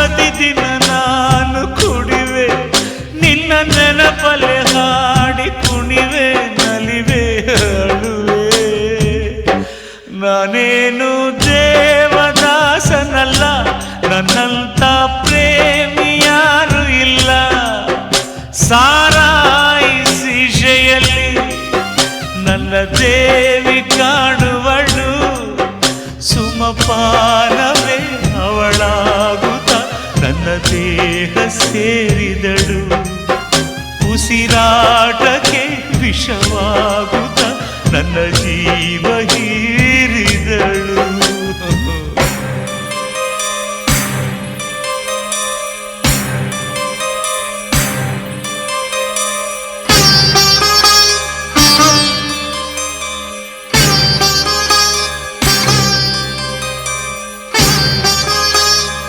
ಪ್ರತಿದಿನ ನಾನು ಕುಡಿವೆ, ನಿನ್ನ ನೆನಪಲೆ ಹಾಡಿ ಕುಣಿವೆ, ನಲಿವೆ ಅಳುವೆ. ನಾನೇನು ದೇವದಾಸನಲ್ಲ, ನನ್ನಂತ ಪ್ರೇಮಿ ಯಾರು ಇಲ್ಲ. ಸಾರಾಯಿ ಶೀಶೆಯಲ್ಲಿ ನನ್ನ ದೇವಿ ಕಾಣುವಳು, ಸುಮಪಾನವೇ ಅವಳಾಗುತ್ತ ನನ್ನ ದೇಹ ಸೇರಿದಳು. ಉಸಿರಾಟಕ್ಕೆ ವಿಷವಾಗುತ್ತ ನನ್ನ ಜೀವ